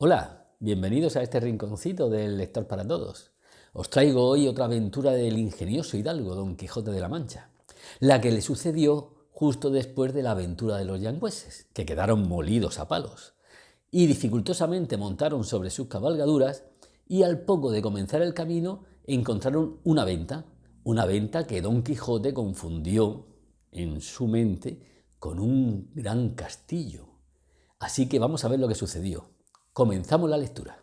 Hola, bienvenidos a este rinconcito del lector para todos. Os traigo hoy otra aventura del ingenioso hidalgo Don Quijote de la Mancha, la que le sucedió justo después de la aventura de los yangüeses, que quedaron molidos a palos, y dificultosamente montaron sobre sus cabalgaduras y al poco de comenzar el camino encontraron una venta que Don Quijote confundió en su mente con un gran castillo. Así que vamos a ver lo que sucedió. Comenzamos la lectura.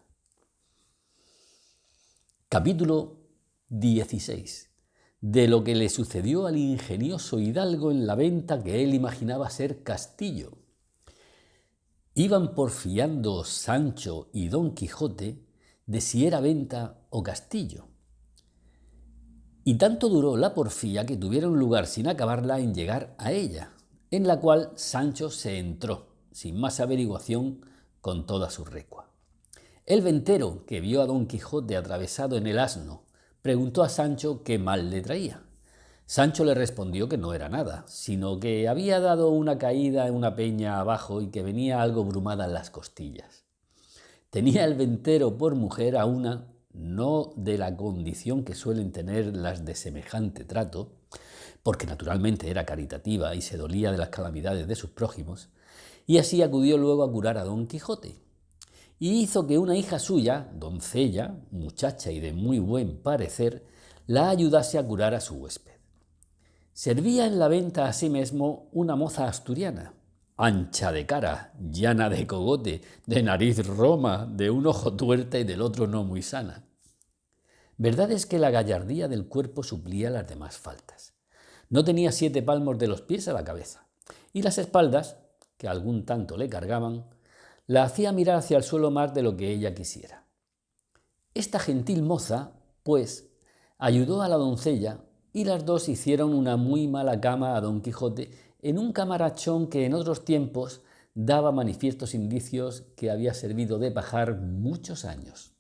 Capítulo 16. De lo que le sucedió al ingenioso hidalgo en la venta que él imaginaba ser castillo. Iban porfiando Sancho y Don Quijote de si era venta o castillo. Y tanto duró la porfía que tuvieron lugar sin acabarla en llegar a ella, en la cual Sancho se entró, sin más averiguación, con toda su recua. El ventero, que vio a Don Quijote atravesado en el asno, preguntó a Sancho qué mal le traía. Sancho le respondió que no era nada, sino que había dado una caída en una peña abajo y que venía algo brumada en las costillas. Tenía el ventero por mujer a una, no de la condición que suelen tener las de semejante trato, porque naturalmente era caritativa y se dolía de las calamidades de sus prójimos, y así acudió luego a curar a Don Quijote. Y hizo que una hija suya, doncella, muchacha y de muy buen parecer, la ayudase a curar a su huésped. Servía en la venta asimismo una moza asturiana, ancha de cara, llana de cogote, de nariz roma, de un ojo tuerta y del otro no muy sana. Verdad es que la gallardía del cuerpo suplía las demás faltas. No tenía 7 palmos de los pies a la cabeza, y las espaldas, que algún tanto le cargaban, la hacía mirar hacia el suelo más de lo que ella quisiera. Esta gentil moza, pues, ayudó a la doncella y las dos hicieron una muy mala cama a Don Quijote en un camarachón que en otros tiempos daba manifiestos indicios que había servido de pajar muchos años,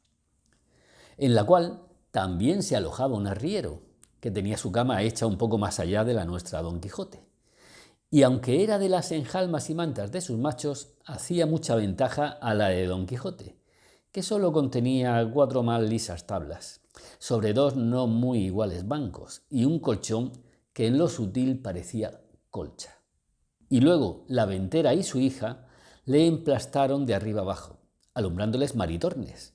en la cual también se alojaba un arriero, que tenía su cama hecha un poco más allá de la nuestra Don Quijote. Y aunque era de las enjalmas y mantas de sus machos, hacía mucha ventaja a la de Don Quijote, que sólo contenía 4 mal lisas tablas, sobre 2 no muy iguales bancos, y un colchón que en lo sutil parecía colcha. Y luego la ventera y su hija le emplastaron de arriba abajo, alumbrándoles Maritornes,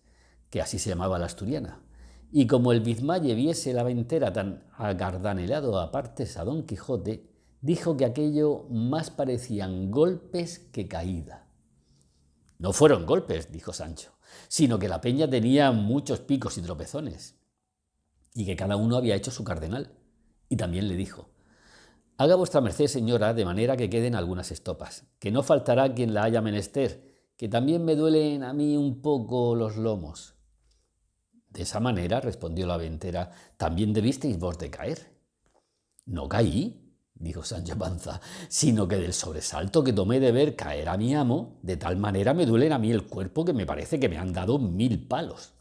que así se llamaba la asturiana. Y como el bizmalle viese la ventera tan agardanelado a partes a Don Quijote, dijo que aquello más parecían golpes que caída. No fueron golpes, dijo Sancho, sino que la peña tenía muchos picos y tropezones, y que cada uno había hecho su cardenal. Y también le dijo: haga vuestra merced, señora, de manera que queden algunas estopas, que no faltará quien la haya menester, que también me duelen a mí un poco los lomos. De esa manera, respondió la ventera, también debisteis vos de caer. No caí, dijo Sancho Panza, sino que del sobresalto que tomé de ver caer a mi amo, de tal manera me duelen a mí el cuerpo que me parece que me han dado 1000 palos.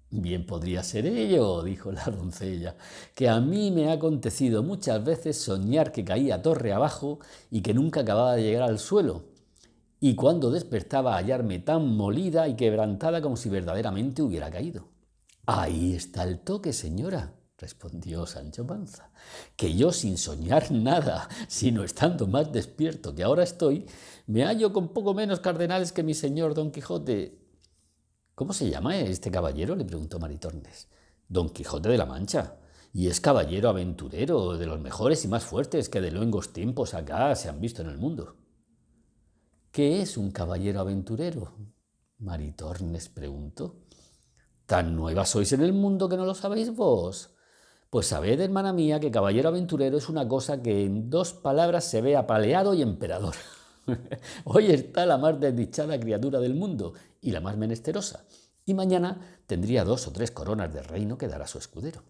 Bien podría ser ello, dijo la doncella, que a mí me ha acontecido muchas veces soñar que caía torre abajo y que nunca acababa de llegar al suelo, y cuando despertaba hallarme tan molida y quebrantada como si verdaderamente hubiera caído. Ahí está el toque, señora, respondió Sancho Panza, que yo sin soñar nada, sino estando más despierto que ahora estoy, me hallo con poco menos cardenales que mi señor Don Quijote. ¿Cómo se llama este caballero?, le preguntó Maritornes. Don Quijote de la Mancha, y es caballero aventurero, de los mejores y más fuertes que de luengos tiempos acá se han visto en el mundo. ¿Qué es un caballero aventurero?, Maritornes preguntó. ¿Tan nueva sois en el mundo que no lo sabéis vos? Pues sabed, hermana mía, que caballero aventurero es una cosa que en 2 palabras se ve apaleado y emperador. Hoy está la más desdichada criatura del mundo y la más menesterosa, y mañana tendría 2 o 3 coronas de reino que dar a su escudero.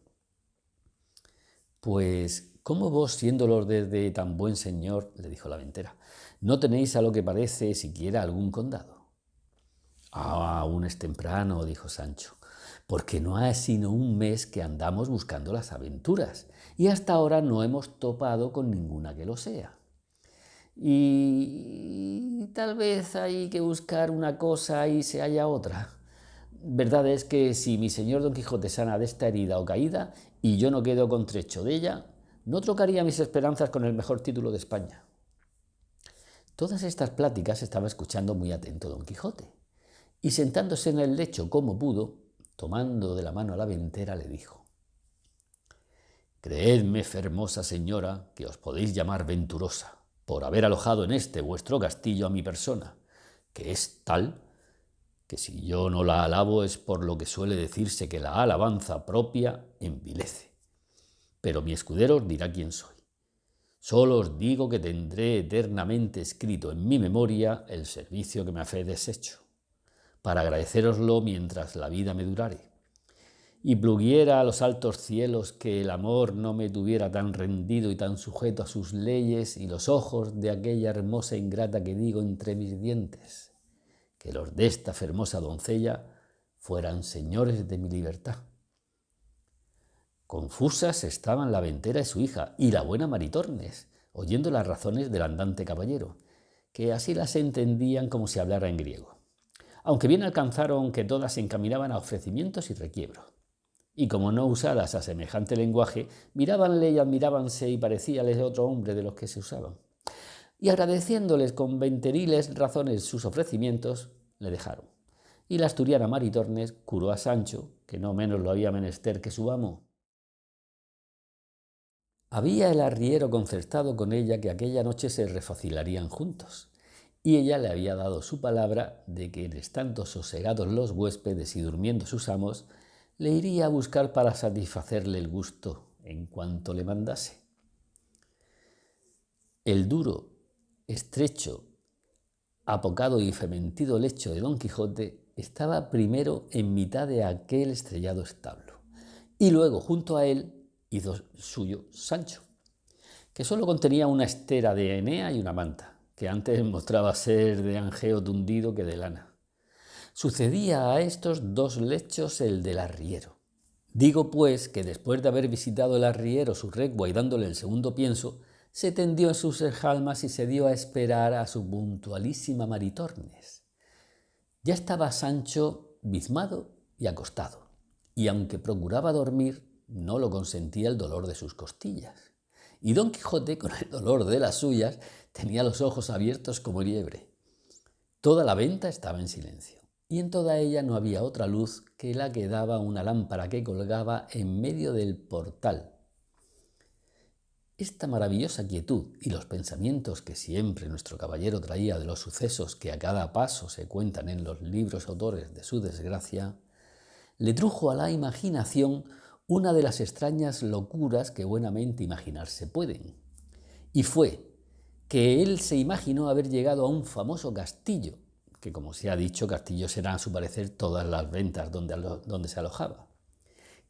Pues, ¿cómo vos, siéndolo desde tan buen señor, le dijo la ventera, no tenéis a lo que parece siquiera algún condado? Aún es temprano, dijo Sancho, porque no ha sino un mes que andamos buscando las aventuras, y hasta ahora no hemos topado con ninguna que lo sea. y tal vez hay que buscar una cosa y se halla otra. Verdad es que si mi señor Don Quijote sana de esta herida o caída y yo no quedo contrecho de ella, no trocaría mis esperanzas con el mejor título de España. Todas estas pláticas estaba escuchando muy atento Don Quijote, y sentándose en el lecho como pudo, tomando de la mano a la ventera, le dijo: «Creedme, fermosa señora, que os podéis llamar venturosa, por haber alojado en este vuestro castillo a mi persona, que es tal que si yo no la alabo es por lo que suele decirse que la alabanza propia envilece. Pero mi escudero os dirá quién soy. Solo os digo que tendré eternamente escrito en mi memoria el servicio que me habéis hecho, para agradeceroslo mientras la vida me durare. Y pluguiera a los altos cielos que el amor no me tuviera tan rendido y tan sujeto a sus leyes y los ojos de aquella hermosa ingrata que digo entre mis dientes, que los de esta hermosa doncella fueran señores de mi libertad». Confusas estaban la ventera y su hija, y la buena Maritornes, oyendo las razones del andante caballero, que así las entendían como si hablara en griego, aunque bien alcanzaron que todas se encaminaban a ofrecimientos y requiebros. Y como no usadas a semejante lenguaje, mirábanle y admirábanse y parecíales otro hombre de los que se usaban. Y agradeciéndoles con venteriles razones sus ofrecimientos, le dejaron. Y la asturiana Maritornes curó a Sancho, que no menos lo había menester que su amo. Había el arriero concertado con ella que aquella noche se refacilarían juntos, y ella le había dado su palabra de que, estando sosegados los huéspedes y durmiendo sus amos, le iría a buscar para satisfacerle el gusto en cuanto le mandase. El duro, estrecho, apocado y fementido lecho de Don Quijote estaba primero en mitad de aquel estrellado establo, y luego junto a él hizo suyo Sancho, que sólo contenía una estera de Enea y una manta, que antes mostraba ser de angeo tundido que de lana. Sucedía a estos dos lechos el del arriero. Digo, pues, que después de haber visitado el arriero su regua y dándole el segundo pienso, se tendió en sus enjalmas y se dio a esperar a su puntualísima Maritornes. Ya estaba Sancho bizmado y acostado, y aunque procuraba dormir, no lo consentía el dolor de sus costillas. Y Don Quijote, con el dolor de las suyas, tenía los ojos abiertos como liebre. Toda la venta estaba en silencio, y en toda ella no había otra luz que la que daba una lámpara que colgaba en medio del portal. Esta maravillosa quietud y los pensamientos que siempre nuestro caballero traía de los sucesos que a cada paso se cuentan en los libros autores de su desgracia, le trujo a la imaginación una de las extrañas locuras que buenamente imaginarse pueden. Y fue que él se imaginó haber llegado a un famoso castillo, que como se ha dicho, castillos eran a su parecer todas las ventas donde se alojaba,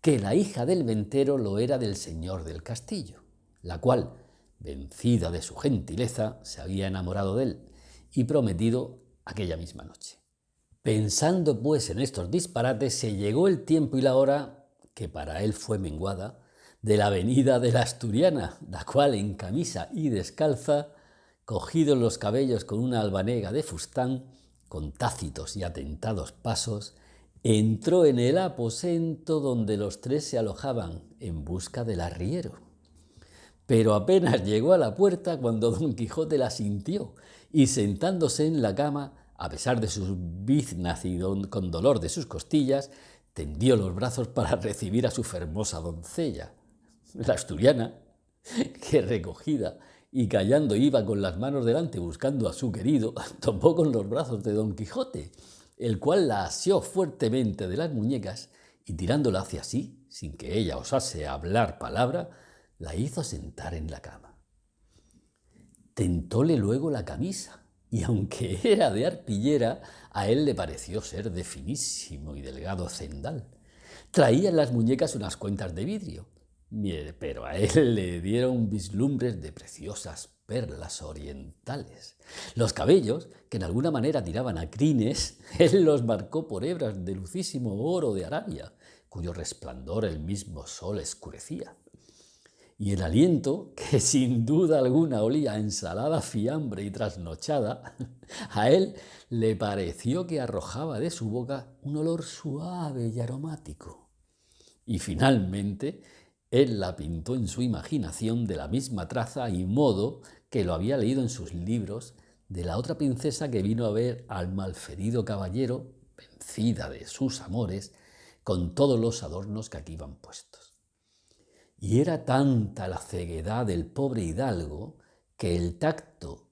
que la hija del ventero lo era del señor del castillo, la cual, vencida de su gentileza, se había enamorado de él y prometido aquella misma noche. Pensando pues en estos disparates, se llegó el tiempo y la hora, que para él fue menguada, de la venida de la asturiana, la cual en camisa y descalza, cogidos los cabellos con una albanega de fustán, con tácitos y atentados pasos, entró en el aposento donde los tres se alojaban en busca del arriero. Pero apenas llegó a la puerta cuando Don Quijote la sintió, y sentándose en la cama, a pesar de sus biznas y con dolor de sus costillas, tendió los brazos para recibir a su hermosa doncella. La asturiana, que recogida y callando iba con las manos delante buscando a su querido, topó con los brazos de Don Quijote, el cual la asió fuertemente de las muñecas y tirándola hacia sí, sin que ella osase hablar palabra, la hizo sentar en la cama. Tentóle luego la camisa, y aunque era de arpillera, a él le pareció ser de finísimo y delgado cendal. Traía en las muñecas unas cuentas de vidrio, pero a él le dieron vislumbres de preciosas perlas orientales. Los cabellos, que en alguna manera tiraban a crines, él los marcó por hebras de lucísimo oro de Arabia, cuyo resplandor el mismo sol escurecía. y el aliento, que sin duda alguna olía a ensalada, fiambre y trasnochada, a él le pareció que arrojaba de su boca un olor suave y aromático. Y finalmente, él la pintó en su imaginación de la misma traza y modo que lo había leído en sus libros de la otra princesa que vino a ver al malferido caballero, vencida de sus amores, con todos los adornos que aquí iban puestos. Y era tanta la ceguedad del pobre hidalgo que el tacto,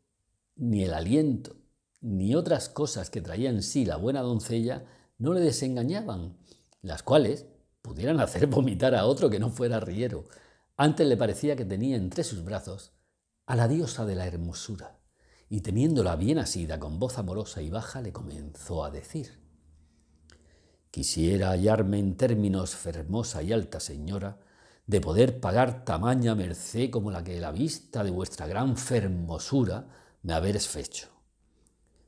ni el aliento, ni otras cosas que traía en sí la buena doncella no le desengañaban, las cuales pudieran hacer vomitar a otro que no fuera arriero. Antes le parecía que tenía entre sus brazos a la diosa de la hermosura, y teniéndola bien asida con voz amorosa y baja le comenzó a decir: «Quisiera hallarme en términos, fermosa y alta señora, de poder pagar tamaña merced como la que la vista de vuestra gran fermosura me haberes fecho.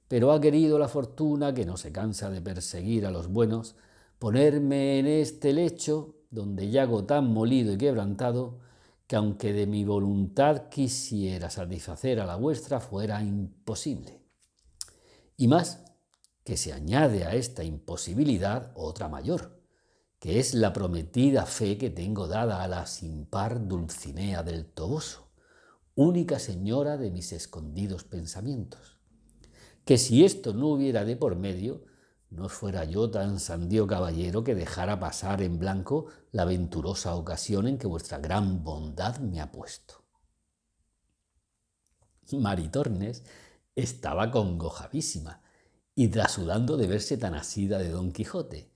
Pero ha querido la fortuna, que no se cansa de perseguir a los buenos, ponerme en este lecho, donde yago tan molido y quebrantado, que aunque de mi voluntad quisiera satisfacer a la vuestra, fuera imposible. Y más, que se añade a esta imposibilidad otra mayor, que es la prometida fe que tengo dada a la sin par Dulcinea del Toboso, única señora de mis escondidos pensamientos, que si esto no hubiera de por medio, no fuera yo tan sandío caballero que dejara pasar en blanco la venturosa ocasión en que vuestra gran bondad me ha puesto». Maritornes estaba congojadísima y trasudando de verse tan asida de Don Quijote,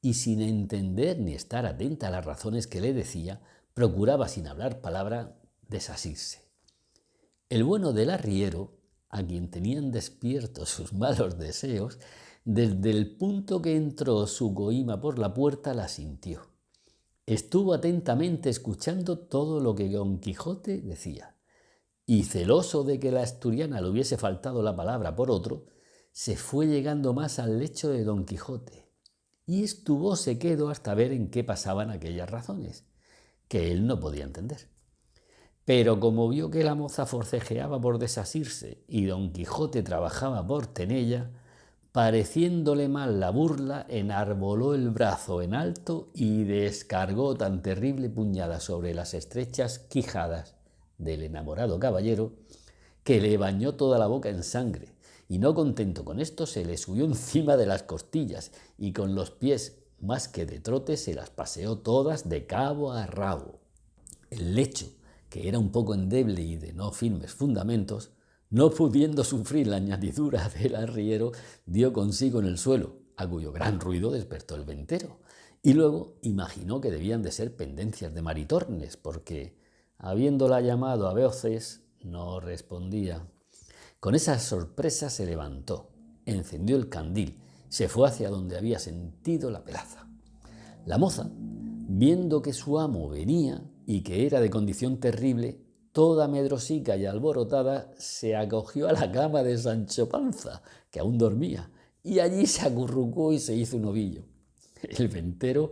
y sin entender ni estar atenta a las razones que le decía, procuraba sin hablar palabra desasirse. El bueno del arriero, a quien tenían despiertos sus malos deseos, desde el punto que entró su coima por la puerta la sintió. Estuvo atentamente escuchando todo lo que Don Quijote decía, y celoso de que la asturiana le hubiese faltado la palabra por otro, se fue llegando más al lecho de Don Quijote, y estuvose quedo hasta ver en qué pasaban aquellas razones, que él no podía entender. Pero como vio que la moza forcejeaba por desasirse y Don Quijote trabajaba por tenella, pareciéndole mal la burla, enarboló el brazo en alto y descargó tan terrible puñada sobre las estrechas quijadas del enamorado caballero que le bañó toda la boca en sangre, y no contento con esto se le subió encima de las costillas y con los pies más que de trote se las paseó todas de cabo a rabo. El lecho, que era un poco endeble y de no firmes fundamentos, no pudiendo sufrir la añadidura del arriero, dio consigo en el suelo, a cuyo gran ruido despertó el ventero, y luego imaginó que debían de ser pendencias de Maritornes, porque, habiéndola llamado a voces, no respondía. Con esa sorpresa se levantó, encendió el candil, se fue hacia donde había sentido la pelaza. La moza, viendo que su amo venía y que era de condición terrible, toda medrosica y alborotada, se acogió a la cama de Sancho Panza, que aún dormía, y allí se acurrucó y se hizo un ovillo. El ventero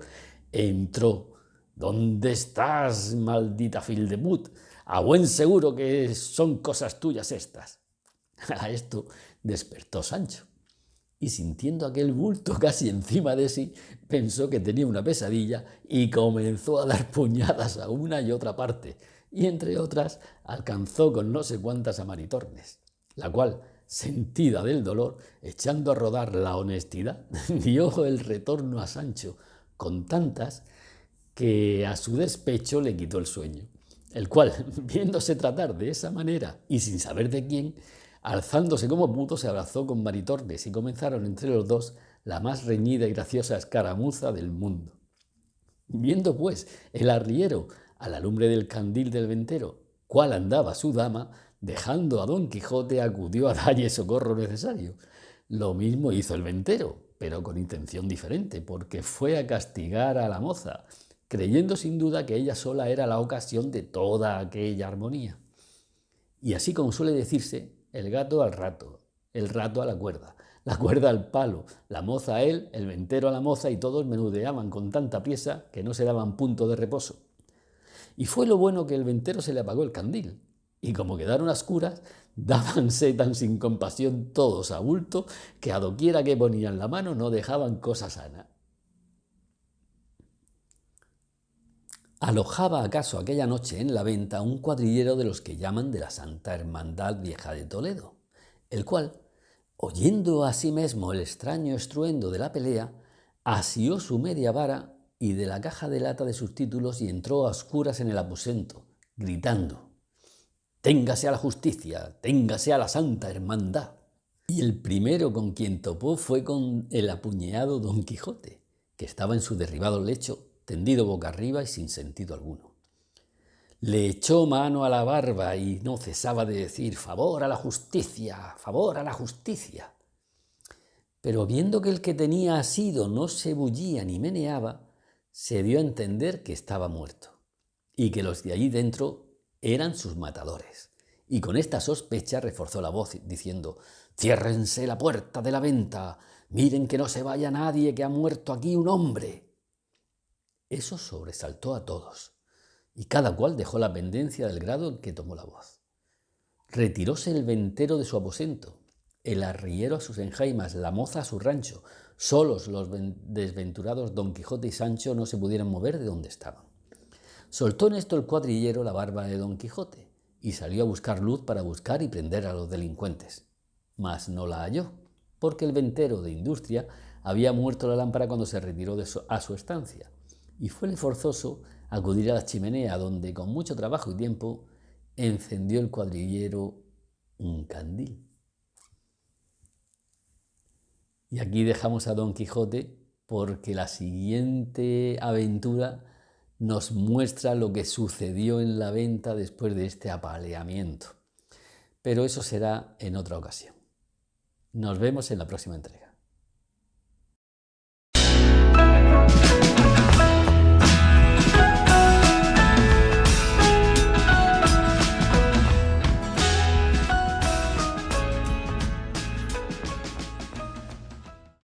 entró. «¿Dónde estás, maldita fildemut? A buen seguro que son cosas tuyas estas». A esto despertó Sancho, y sintiendo aquel bulto casi encima de sí, pensó que tenía una pesadilla y comenzó a dar puñadas a una y otra parte, y entre otras alcanzó con no sé cuántas a Maritornes, la cual, sentida del dolor, echando a rodar la honestidad, dio el retorno a Sancho con tantas que a su despecho le quitó el sueño, el cual, viéndose tratar de esa manera y sin saber de quién, alzándose como pudo, se abrazó con Maritornes y comenzaron entre los dos la más reñida y graciosa escaramuza del mundo. Viendo, pues, el arriero, a la lumbre del candil del ventero, cuál andaba su dama, dejando a Don Quijote, acudió a dalle socorro necesario. Lo mismo hizo el ventero, pero con intención diferente, porque fue a castigar a la moza, creyendo sin duda que ella sola era la ocasión de toda aquella armonía. Y así como suele decirse, el gato al rato, el rato a la cuerda al palo, la moza a él, el ventero a la moza, y todos menudeaban con tanta priesa que no se daban punto de reposo. Y fue lo bueno que el ventero se le apagó el candil, y como quedaron a oscuras, dábanse tan sin compasión todos a bulto que a doquiera que ponían la mano no dejaban cosa sana. ¿Alojaba acaso aquella noche en la venta un cuadrillero de los que llaman de la Santa Hermandad Vieja de Toledo, el cual, oyendo a sí mismo el extraño estruendo de la pelea, asió su media vara y de la caja de lata de sus títulos y entró a oscuras en el aposento, gritando: «¡Téngase a la justicia! ¡Téngase a la Santa Hermandad!». Y el primero con quien topó fue con el apuñeado Don Quijote, que estaba en su derribado lecho, tendido boca arriba y sin sentido alguno. Le echó mano a la barba y no cesaba de decir: «¡Favor a la justicia! ¡Favor a la justicia!». Pero viendo que el que tenía asido no se bullía ni meneaba, se dio a entender que estaba muerto, y que los de allí dentro eran sus matadores. Y con esta sospecha reforzó la voz, diciendo: «¡Ciérrense la puerta de la venta! ¡Miren que no se vaya nadie, que ha muerto aquí un hombre!». Eso sobresaltó a todos, y cada cual dejó la pendencia del grado en que tomó la voz. Retiróse el ventero de su aposento, el arriero a sus enjaimas, la moza a su rancho. Solos los desventurados Don Quijote y Sancho no se pudieron mover de donde estaban. Soltó en esto el cuadrillero la barba de Don Quijote y salió a buscar luz para buscar y prender a los delincuentes. Mas no la halló, porque el ventero de Industria había muerto la lámpara cuando se retiró a su estancia, y fuele forzoso acudir a la chimenea, donde con mucho trabajo y tiempo encendió el cuadrillero un candil. Y aquí dejamos a Don Quijote, porque la siguiente aventura nos muestra lo que sucedió en la venta después de este apaleamiento. Pero eso será en otra ocasión. Nos vemos en la próxima entrega.